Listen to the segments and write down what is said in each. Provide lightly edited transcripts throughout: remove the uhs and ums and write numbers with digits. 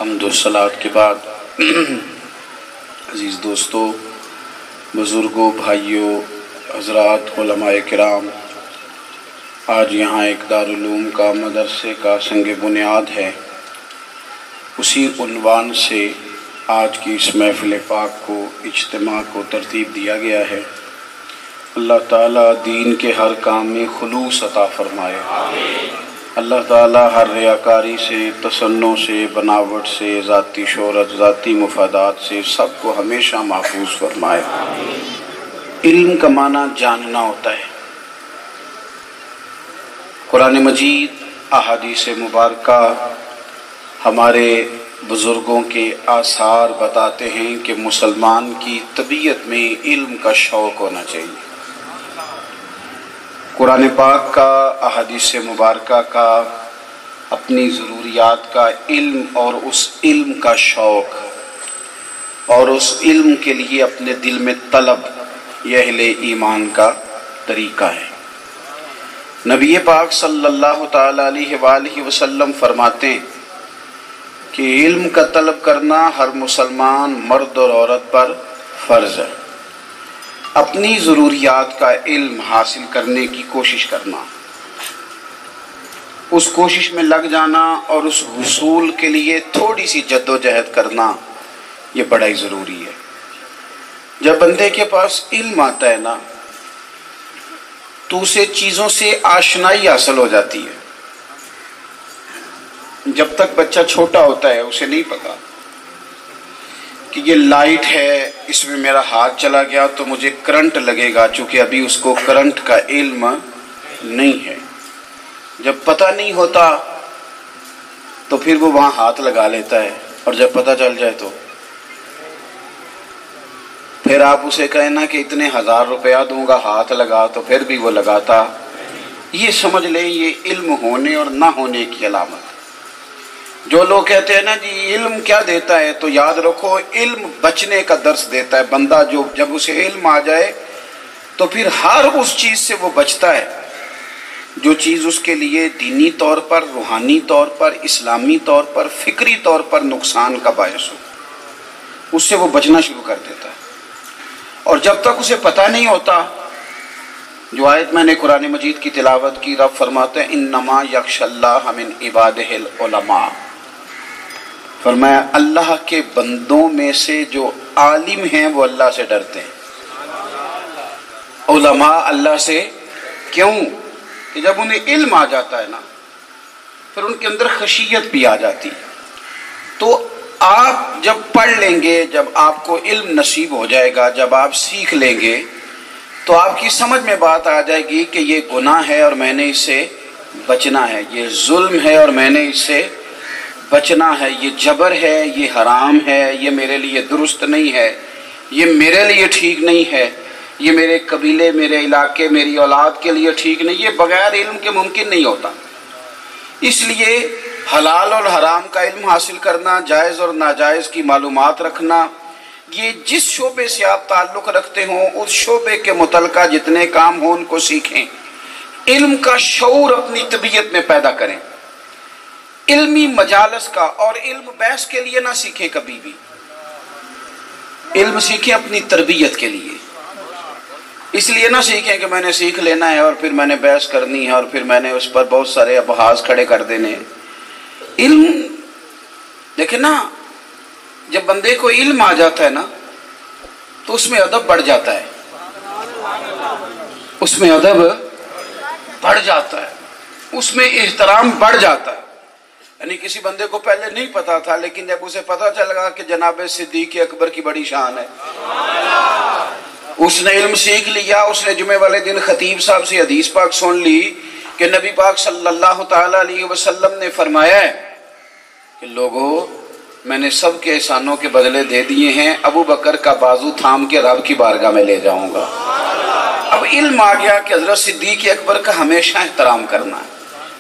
حمد و صلات کے بعد عزیز دوستو، بزرگوں، بھائیوں، حضرات، علماء کرام، آج یہاں ایک دارالعلوم کا مدرسے کا سنگ بنیاد ہے۔ اسی عنوان سے آج کی اس محفل پاک کو، اجتماع کو ترتیب دیا گیا ہے۔ اللہ تعالیٰ دین کے ہر کام میں خلوص عطا فرمائے۔ اللہ تعالیٰ ہر ریاکاری سے، تصنع سے، بناوٹ سے، ذاتی شہرت، ذاتی مفادات سے سب کو ہمیشہ محفوظ فرمائے۔ علم کا معنی جاننا ہوتا ہے۔ قرآن مجید، احادیث مبارکہ ہمارے بزرگوں کے آثار بتاتے ہیں کہ مسلمان کی طبیعت میں علم کا شوق ہونا چاہیے۔ قرآن پاک کا، احادیث مبارکہ کا، اپنی ضروریات کا علم اور اس علم کا شوق اور اس علم کے لیے اپنے دل میں طلب، یہ اہل ایمان کا طریقہ ہے۔ نبی پاک صلی اللہ تعالیٰ علیہ وآلہ وسلم فرماتے ہیں کہ علم کا طلب کرنا ہر مسلمان مرد اور عورت پر فرض ہے۔ اپنی ضروریات کا علم حاصل کرنے کی کوشش کرنا، اس کوشش میں لگ جانا اور اس حصول کے لیے تھوڑی سی جد و جہد کرنا، یہ بڑا ہی ضروری ہے۔ جب بندے کے پاس علم آتا ہے نا، تو اسے چیزوں سے آشنائی حاصل ہو جاتی ہے۔ جب تک بچہ چھوٹا ہوتا ہے اسے نہیں پتا کہ یہ لائٹ ہے، اس میں میرا ہاتھ چلا گیا تو مجھے کرنٹ لگے گا، چونکہ ابھی اس کو کرنٹ کا علم نہیں ہے۔ جب پتہ نہیں ہوتا تو پھر وہ وہاں ہاتھ لگا لیتا ہے، اور جب پتہ چل جائے تو پھر آپ اسے کہیں نا کہ اتنے 1000 روپیہ دوں گا، ہاتھ لگا، تو پھر بھی وہ لگاتا۔ یہ سمجھ لیں یہ علم ہونے اور نہ ہونے کی علامت۔ جو لوگ کہتے ہیں نا جی علم کیا دیتا ہے، تو یاد رکھو علم بچنے کا درس دیتا ہے۔ بندہ جب اسے علم آ جائے تو پھر ہر اس چیز سے وہ بچتا ہے جو چیز اس کے لیے دینی طور پر، روحانی طور پر، اسلامی طور پر، فکری طور پر نقصان کا باعث ہو، اس سے وہ بچنا شروع کر دیتا ہے۔ اور جب تک اسے پتہ نہیں ہوتا، جو آیت میں نے قرآن مجید کی تلاوت کی، رب فرماتے ہیں انما یخشی اللہ من عبادہ العلماء، فرمایا اللہ کے بندوں میں سے جو عالم ہیں وہ اللہ سے ڈرتے ہیں۔ علماء اللہ سے کیوں؟ کہ جب انہیں علم آ جاتا ہے نا، پھر ان کے اندر خشیت بھی آ جاتی ہے۔ تو آپ جب پڑھ لیں گے، جب آپ کو علم نصیب ہو جائے گا، جب آپ سیکھ لیں گے، تو آپ کی سمجھ میں بات آ جائے گی کہ یہ گناہ ہے اور میں نے اس سے بچنا ہے، یہ ظلم ہے اور میں نے اس سے بچنا ہے، یہ جبر ہے، یہ حرام ہے، یہ میرے لیے درست نہیں ہے، یہ میرے لیے ٹھیک نہیں ہے، یہ میرے قبیلے، میرے علاقے، میری اولاد کے لیے ٹھیک نہیں۔ یہ بغیر علم کے ممکن نہیں ہوتا۔ اس لیے حلال اور حرام کا علم حاصل کرنا، جائز اور ناجائز کی معلومات رکھنا، یہ جس شعبے سے آپ تعلق رکھتے ہوں اس شعبے کے متعلقہ جتنے کام ہوں ان کو سیکھیں۔ علم کا شعور اپنی طبیعت میں پیدا کریں۔ علمی مجالس کا، اور علم بحث کے لیے نہ سیکھیں کبھی بھی، علم سیکھیں اپنی تربیت کے لیے۔ اس لیے نہ سیکھیں کہ میں نے سیکھ لینا ہے اور پھر میں نے بحث کرنی ہے اور پھر میں نے اس پر بہت سارے ابحاث کھڑے کر دینے۔ علم دیکھیں نا، جب بندے کو علم آ جاتا ہے نا تو اس میں ادب بڑھ جاتا ہے، اس میں ادب بڑھ جاتا ہے، اس میں احترام بڑھ جاتا ہے۔ یعنی کسی بندے کو پہلے نہیں پتا تھا، لیکن جب اسے پتا چل گا کہ جناب صدیق اکبر کی بڑی شان ہے، اس نے علم سیکھ لیا، اس نے جمعے والے دن خطیب صاحب سے حدیث پاک سن لی کہ نبی پاک صلی اللہ تعالیٰ علیہ وسلم نے فرمایا ہے کہ لوگوں، میں نے سب کے احسانوں کے بدلے دے دیے ہیں، ابو بکر کا بازو تھام کے رب کی بارگاہ میں لے جاؤں گا۔ اب علم آ گیا کہ حضرت صدیق اکبر کا ہمیشہ احترام کرنا ہے،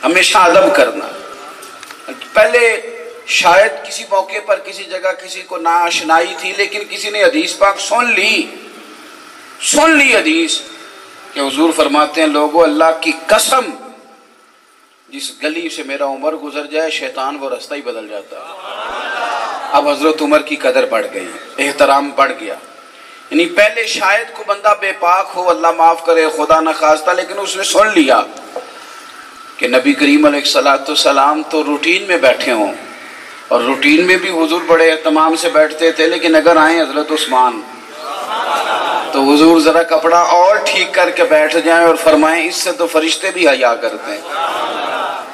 ہمیشہ ادب کرنا ہے۔ پہلے شاید کسی موقع پر کسی جگہ کسی کو ناآشنائی تھی، لیکن کسی نے حدیث پاک سن لی حدیث کہ حضور فرماتے ہیں لوگوں، اللہ کی قسم، جس گلی سے میرا عمر گزر جائے شیطان وہ رستہ ہی بدل جاتا ہے۔ اب حضرت عمر کی قدر بڑھ گئی، احترام بڑھ گیا. یعنی پہلے شاید کو بندہ بے پاک ہو، اللہ معاف کرے، خدا نخواستہ، لیکن اس نے سن لیا کہ نبی کریم علیہ السلام تو روٹین میں بیٹھے ہوں، اور روٹین میں بھی حضور بڑے اہتمام سے بیٹھتے تھے، لیکن اگر آئیں حضرت عثمان تو حضور ذرا کپڑا اور ٹھیک کر کے بیٹھ جائیں اور فرمائیں اس سے تو فرشتے بھی حیا کرتے ہیں.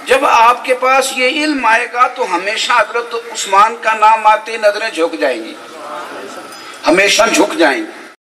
جب آپ کے پاس یہ علم آئے گا تو ہمیشہ حضرت عثمان کا نام آتے نظریں جھک جائیں گی، ہمیشہ جھک جائیں گی.